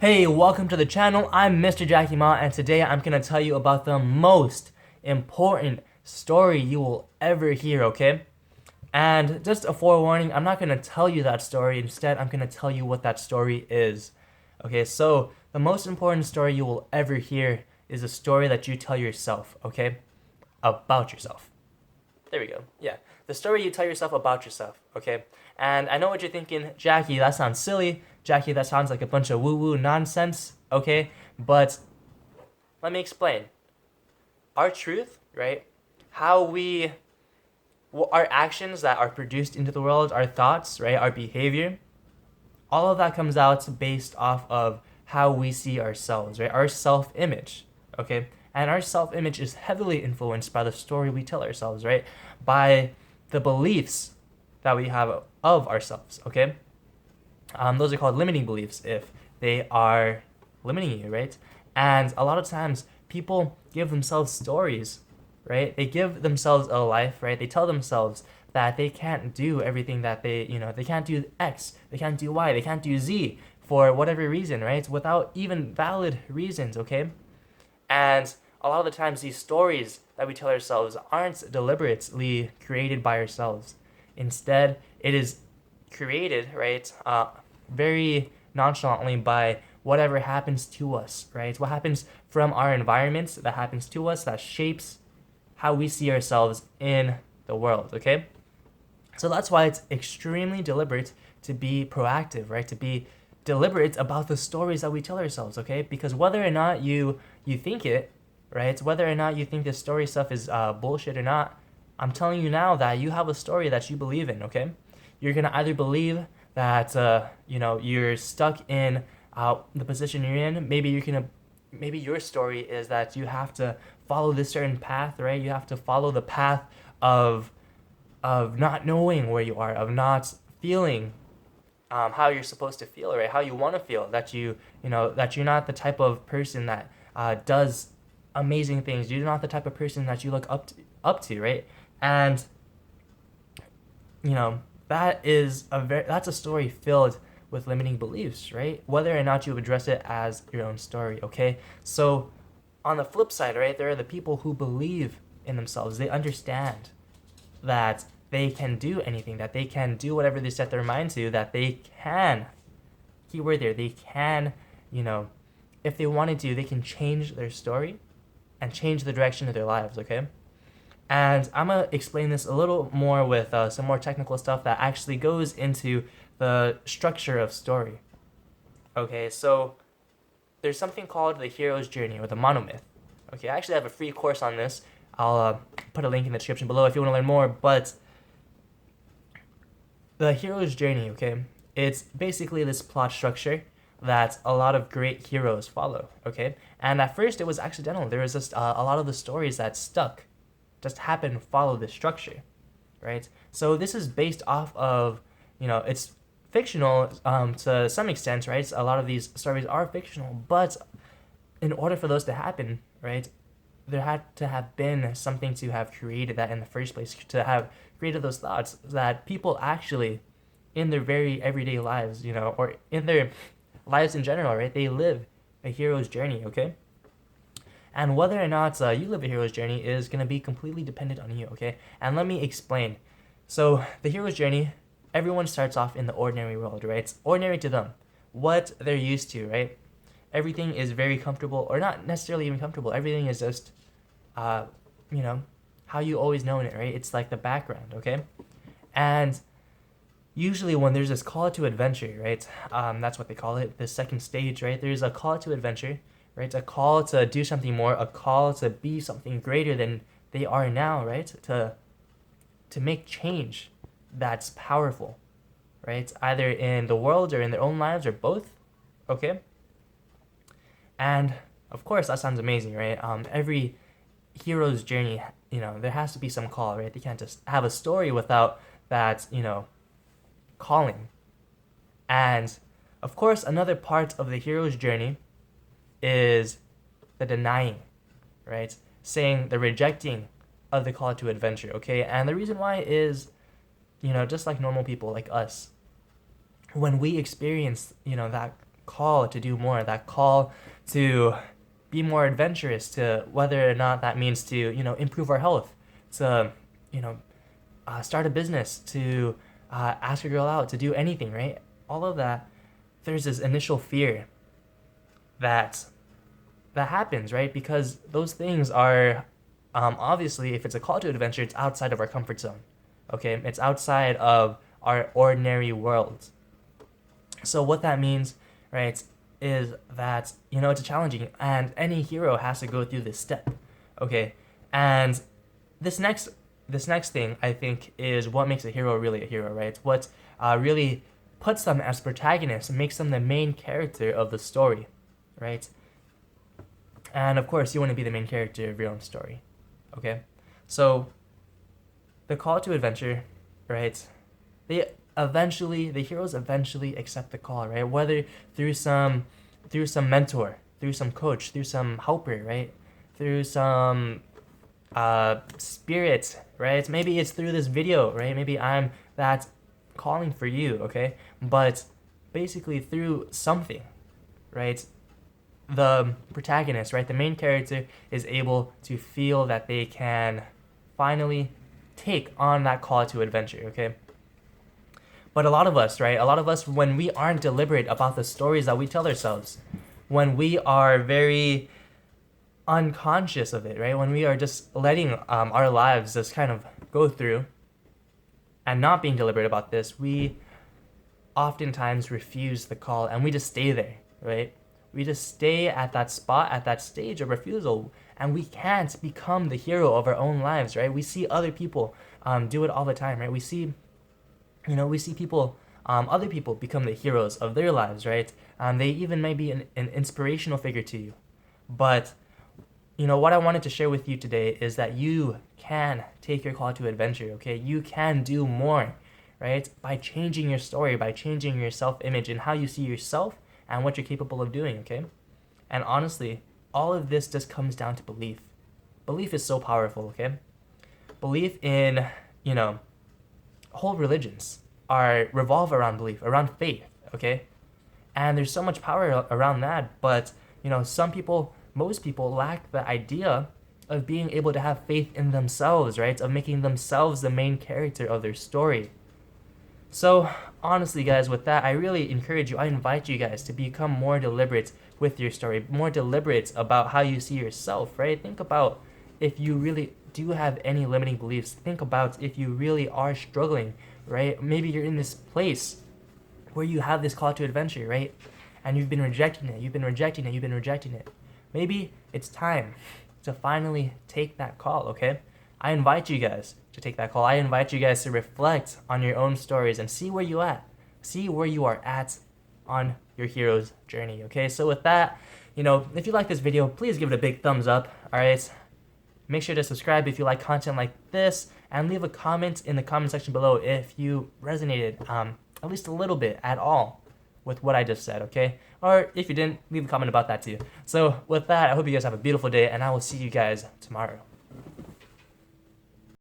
Hey, welcome to the channel. I'm Mr. Jackie Ma, and today I'm gonna tell you about the most important story you will ever hear, okay? And just a forewarning, I'm not gonna tell you that story. Instead, I'm gonna tell you what that story is. Okay, so the most important story you will ever hear is a story that you tell yourself, okay? About yourself. There we go. Yeah. The story you tell yourself about yourself, okay? And I know what you're thinking, Jackie, that sounds silly. Jackie, that sounds like a bunch of woo-woo nonsense, okay? But let me explain. Our truth, right? Our actions that are produced into the world, our thoughts, right? Our behavior, all of that comes out based off of how we see ourselves, right? Our self-image, okay? And our self-image is heavily influenced by the story we tell ourselves, right? By the beliefs that we have of ourselves, okay? Those are called limiting beliefs if they are limiting you, right? And a lot of times people give themselves stories, right? They give themselves a life, right? They tell themselves that they can't do everything that they can't do X, they can't do Y, they can't do Z for whatever reason, right? Without even valid reasons, okay? And a lot of the times these stories that we tell ourselves aren't deliberately created by ourselves. Instead, it is created, right, very nonchalantly by whatever happens to us, right? What happens from our environments that happens to us that shapes how we see ourselves in the world, okay? So that's why it's extremely deliberate to be proactive, right? To be deliberate about the stories that we tell ourselves, okay? Because whether or not you think it, right? Whether or not you think this story stuff is bullshit or not, I'm telling you now that you have a story that you believe in, okay? You're gonna either believe that you're stuck in the position you're in. Maybe your story is that you have to follow this certain path, right? You have to follow the path of not knowing where you are, of not feeling how you're supposed to feel, right? How you want to feel. That that you're not the type of person that does amazing things. You're not the type of person that you look up to, right? And that's a story filled with limiting beliefs, right? Whether or not you address it as your own story, okay? So on the flip side, right, there are the people who believe in themselves. They understand that they can do anything, that they can do whatever they set their mind to, that they can, keyword there, they can, if they wanted to, they can change their story and change the direction of their lives, okay? And I'm going to explain this a little more with some more technical stuff that actually goes into the structure of story. Okay, so there's something called the hero's journey or the monomyth. Okay, I actually have a free course on this. I'll put a link in the description below if you want to learn more. But the hero's journey, okay, it's basically this plot structure that a lot of great heroes follow, okay? And at first it was accidental. There was just a lot of the stories that stuck just happen to follow this structure, right? So this is based off of, it's fictional to some extent, right? A lot of these stories are fictional, but in order for those to happen, right, there had to have been something to have created that in the first place, to have created those thoughts that people actually, in their very everyday lives, or in their lives in general, right, they live a hero's journey, okay? And whether or not you live a hero's journey is going to be completely dependent on you, okay? And let me explain. So the hero's journey, everyone starts off in the ordinary world, right? It's ordinary to them, what they're used to, right? Everything is very comfortable, or not necessarily even comfortable. Everything is just, how you always known it, right? It's like the background, okay? And usually when there's this call to adventure, right? That's what they call it, the second stage, right? There's a call to adventure, right? A call to do something more, a call to be something greater than they are now, right? To make change that's powerful, right? Either in the world or in their own lives or both, okay? And of course, that sounds amazing, right? Every hero's journey, there has to be some call, right? They can't just have a story without that, calling. And of course, another part of the hero's journey is the denying, right? Saying the rejecting of the call to adventure, okay? And the reason why is, just like normal people like us, when we experience, that call to do more, that call to be more adventurous, to whether or not that means to, improve our health, to, start a business, to ask a girl out, to do anything, right? All of that, there's this initial fear that happens, right? Because those things are, obviously, if it's a call to adventure, it's outside of our comfort zone, okay? It's outside of our ordinary world. So what that means, right, is that, it's challenging, and any hero has to go through this step, okay? And this next thing, I think, is what makes a hero really a hero, right? What really puts them as protagonists and makes them the main character of the story, right? And of course, you want to be the main character of your own story, okay? So the call to adventure, right? The heroes eventually accept the call, right? Whether through some mentor, through some coach, through some helper, right? Through some spirit, right? Maybe it's through this video, right? Maybe I'm that calling for you, okay? But basically through something, right? The protagonist, right? The main character is able to feel that they can finally take on that call to adventure, okay? But a lot of us, right? A lot of us, when we aren't deliberate about the stories that we tell ourselves, when we are very unconscious of it, right? When we are just letting our lives just kind of go through and not being deliberate about this, we oftentimes refuse the call and we just stay there, right? We just stay at that spot, at that stage of refusal, and we can't become the hero of our own lives, right? We see other people do it all the time, right? We see people, other people become the heroes of their lives, right? They even may be an inspirational figure to you. But, what I wanted to share with you today is that you can take your call to adventure, okay? You can do more, right? By changing your story, by changing your self-image and how you see yourself and what you're capable of doing, okay? And honestly, all of this just comes down to belief. Belief is so powerful, okay? Belief in, whole religions revolve around belief, around faith, okay? And there's so much power around that, but most people lack the idea of being able to have faith in themselves, right? Of making themselves the main character of their story. So honestly, guys, with that, I really encourage you, I invite you guys to become more deliberate with your story, more deliberate about how you see yourself, right? Think about if you really do have any limiting beliefs. Think about if you really are struggling, right? Maybe you're in this place where you have this call to adventure, right? And you've been rejecting it. Maybe it's time to finally take that call, okay? I invite you guys to take that call. I invite you guys to reflect on your own stories and see where you are at on your hero's journey, okay? So with that, if you like this video, please give it a big thumbs up, all right? Make sure to subscribe if you like content like this, and leave a comment in the comment section below if you resonated at least a little bit at all with what I just said, okay? Or if you didn't, leave a comment about that too. So with that, I hope you guys have a beautiful day, and I will see you guys tomorrow.